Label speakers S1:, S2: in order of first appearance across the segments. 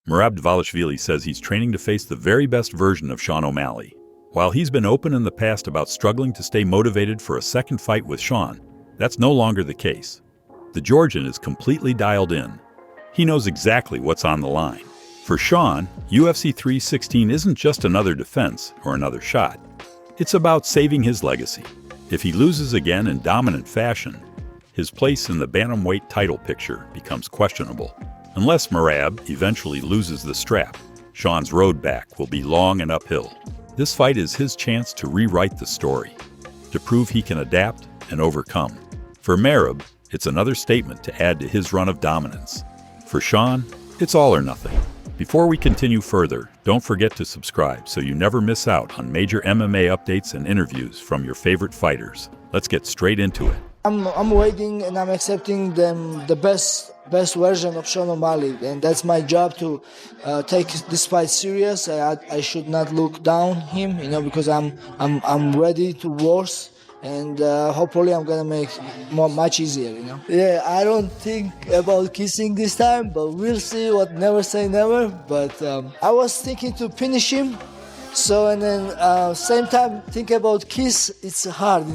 S1: Merab Dvalishvili says he's training to face the very best version of Sean O'Malley. While he's been open in the past about struggling to stay motivated for a second fight with Sean, that's no longer the case. The Georgian is completely dialed in. He knows exactly what's on the line. For Sean, UFC 316 isn't just another defense or another shot. It's about saving his legacy. If he loses again in dominant fashion, his place in the bantamweight title picture becomes questionable. Unless Merab eventually loses the strap, Sean's road back will be long and uphill. This fight is his chance to rewrite the story, to prove he can adapt and overcome. For Merab, it's another statement to add to his run of dominance. For Sean, it's all or nothing. Before we continue further, don't forget to subscribe so you never miss out on major MMA updates and interviews from your favorite fighters. Let's get straight into it.
S2: I'm waiting and I'm accepting the best version of Sean O'Malley, and that's my job to take this fight serious. I should not look down him, because I'm ready to worse, and hopefully I'm gonna make much easier. Yeah, I don't think about kissing this time, but we'll see. What never say never. But I was thinking to finish him. So, and then same time think about kiss, it's hard,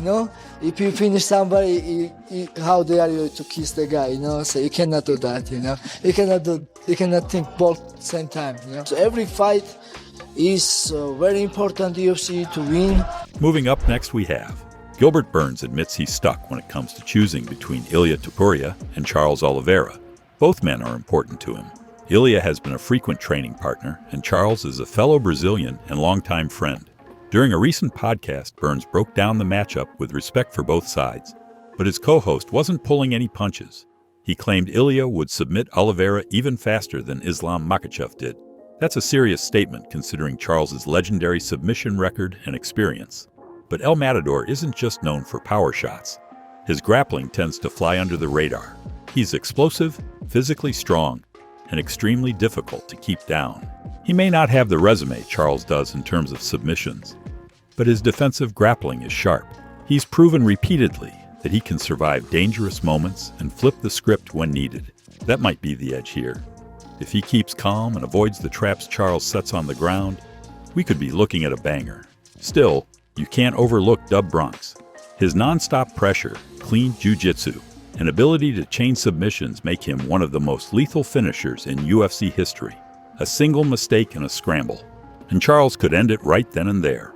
S2: If you finish somebody, how dare you to kiss the guy, So you cannot do that, You cannot think both same time, So every fight is very important UFC to win.
S1: Moving up next we have Gilbert Burns admits he's stuck when it comes to choosing between Ilia Topuria and Charles Oliveira. Both men are important to him. Ilia has been a frequent training partner, and Charles is a fellow Brazilian and longtime friend. During a recent podcast, Burns broke down the matchup with respect for both sides, but his co-host wasn't pulling any punches. He claimed Ilia would submit Oliveira even faster than Islam Makhachev did. That's a serious statement considering Charles's legendary submission record and experience. But El Matador isn't just known for power shots. His grappling tends to fly under the radar. He's explosive, physically strong, and extremely difficult to keep down. He may not have the resume Charles does in terms of submissions, but his defensive grappling is sharp. He's proven repeatedly that he can survive dangerous moments and flip the script when needed. That might be the edge here. If he keeps calm and avoids the traps Charles sets on the ground, we could be looking at a banger. Still, you can't overlook Dub Bronx. His non-stop pressure, clean jiu-jitsu, and ability to chain submissions make him one of the most lethal finishers in UFC history. A single mistake and a scramble, and Charles could end it right then and there.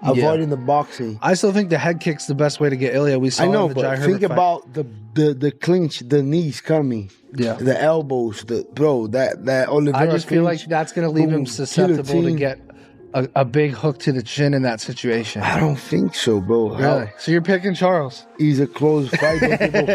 S3: Avoiding the boxing.
S4: I still think the head kick's the best way to get Ilia. We saw
S3: I know,
S4: the
S3: but think about the clinch, the knees coming, the elbows, that Oliveira.
S4: I just feel like that's going to leave him susceptible to get a big hook to the chin in that situation.
S3: I don't think so, bro.
S4: Really? So you're picking Charles?
S3: He's a close fight that people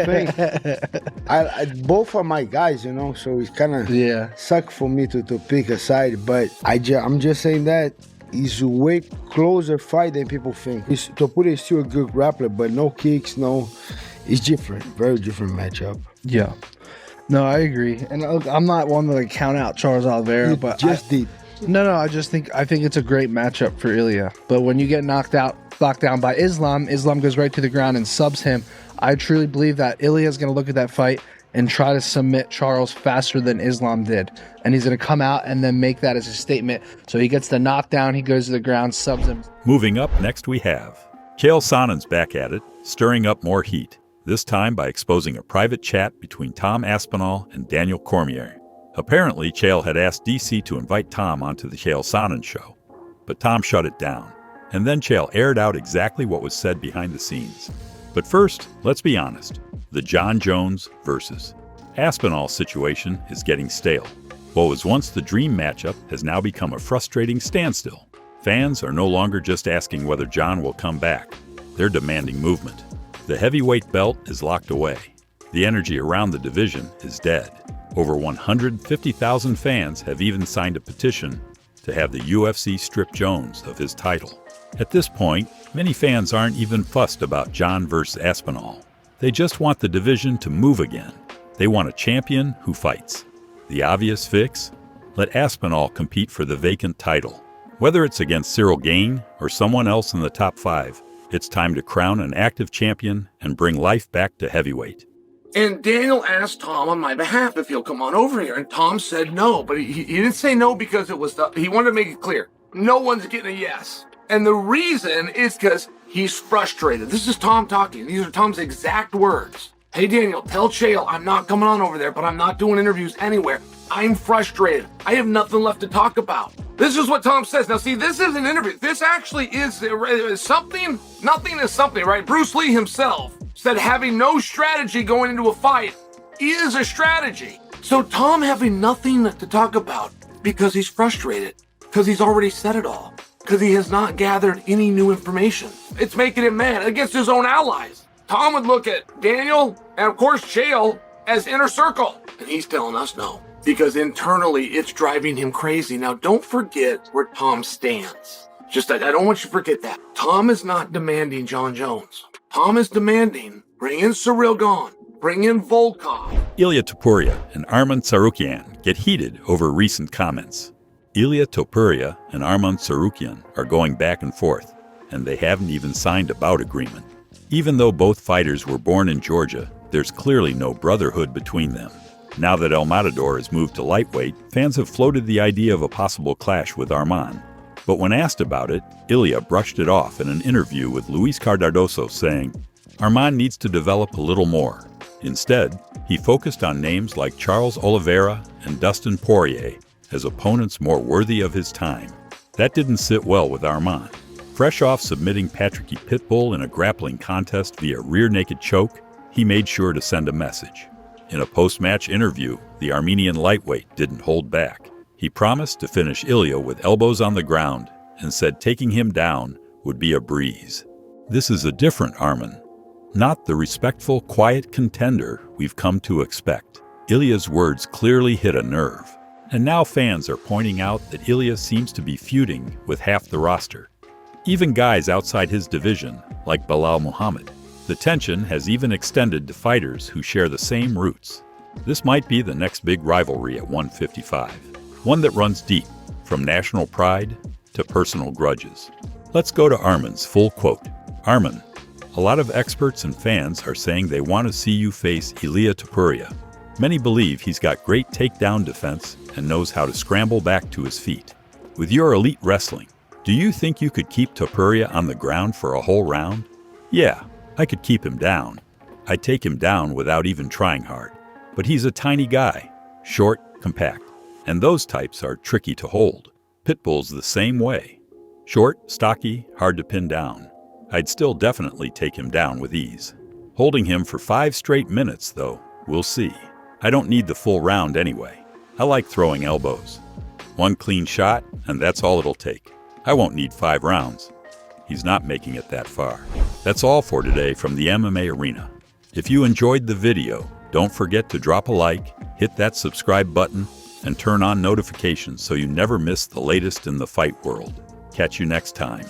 S3: think. Both are my guys, so it's kind of suck for me to pick a side. But I'm just saying that he's a way closer fight than people think. Topuria is still a good grappler, but no kicks, it's different. Very different matchup.
S4: Yeah. No, I agree. And I'm not one to count out Charles Oliveira, but
S3: did.
S4: No, I think it's a great matchup for Ilia. But when you get knocked down by Islam goes right to the ground and subs him. I truly believe that Ilia is going to look at that fight and try to submit Charles faster than Islam did. And he's going to come out and then make that as a statement. So he gets the knockdown, he goes to the ground, subs him.
S1: Moving up next we have Chael Sonnen's back at it, stirring up more heat, this time by exposing a private chat between Tom Aspinall and Daniel Cormier. Apparently, Chael had asked DC to invite Tom onto the Chael Sonnen show, but Tom shut it down. And then Chael aired out exactly what was said behind the scenes. But first, let's be honest, the Jon Jones versus Aspinall situation is getting stale. What was once the dream matchup has now become a frustrating standstill. Fans are no longer just asking whether Jon will come back. They're demanding movement. The heavyweight belt is locked away. The energy around the division is dead. Over 150,000 fans have even signed a petition to have the UFC strip Jones of his title. At this point, many fans aren't even fussed about Jon versus Aspinall. They just want the division to move again. They want a champion who fights. The obvious fix? Let Aspinall compete for the vacant title. Whether it's against Cyril Gane or someone else in the top 5, it's time to crown an active champion and bring life back to heavyweight.
S5: And Daniel asked Tom on my behalf if he'll come on over here. And Tom said no, but he didn't say no because it was he wanted to make it clear. No one's getting a yes. And the reason is because he's frustrated. This is Tom talking. These are Tom's exact words. Hey, Daniel, tell Chael I'm not coming on over there, but I'm not doing interviews anywhere. I'm frustrated. I have nothing left to talk about. This is what Tom says. Now, see, this is an interview. This actually is something. Nothing is something, right? Bruce Lee himself said having no strategy going into a fight is a strategy. So Tom having nothing to talk about because he's frustrated, because he's already said it all, because he has not gathered any new information. It's making him mad against his own allies. Tom would look at Daniel and, of course, Chael as inner circle. And he's telling us no, because internally it's driving him crazy. Now, don't forget where Tom stands. I don't want you to forget that. Tom is not demanding Jon Jones. Tom is demanding bring in Cyril Gane, bring in Volkov.
S1: Ilia Topuria and Arman Tsarukyan get heated over recent comments. Ilia Topuria and Arman Tsarukyan are going back and forth, and they haven't even signed a bout agreement. Even though both fighters were born in Georgia, there's clearly no brotherhood between them. Now that El Matador has moved to lightweight, fans have floated the idea of a possible clash with Arman. But when asked about it, Ilia brushed it off in an interview with Luis Cardoso, saying, Arman needs to develop a little more. Instead, he focused on names like Charles Oliveira and Dustin Poirier as opponents more worthy of his time. That didn't sit well with Arman. Fresh off submitting Patricky Pitbull in a grappling contest via rear-naked choke, he made sure to send a message. In a post-match interview, the Armenian lightweight didn't hold back. He promised to finish Ilia with elbows on the ground and said taking him down would be a breeze. This is a different Arman, not the respectful, quiet contender we've come to expect. Ilia's words clearly hit a nerve, and now fans are pointing out that Ilia seems to be feuding with half the roster. Even guys outside his division, like Belal Muhammad. The tension has even extended to fighters who share the same roots. This might be the next big rivalry at 155, one that runs deep, from national pride to personal grudges. Let's go to Arman's full quote. Arman, a lot of experts and fans are saying they want to see you face Ilia Topuria. Many believe he's got great takedown defense and knows how to scramble back to his feet. With your elite wrestling, do you think you could keep Topuria on the ground for a whole round? Yeah, I could keep him down. I'd take him down without even trying hard. But he's a tiny guy, short, compact, and those types are tricky to hold. Pitbull's the same way. Short, stocky, hard to pin down. I'd still definitely take him down with ease. Holding him for 5 straight minutes, though, we'll see. I don't need the full round anyway. I like throwing elbows. 1 clean shot, and that's all it'll take. I won't need 5 rounds. He's not making it that far. That's all for today from the MMA Arena. If you enjoyed the video, don't forget to drop a like, hit that subscribe button, and turn on notifications so you never miss the latest in the fight world. Catch you next time.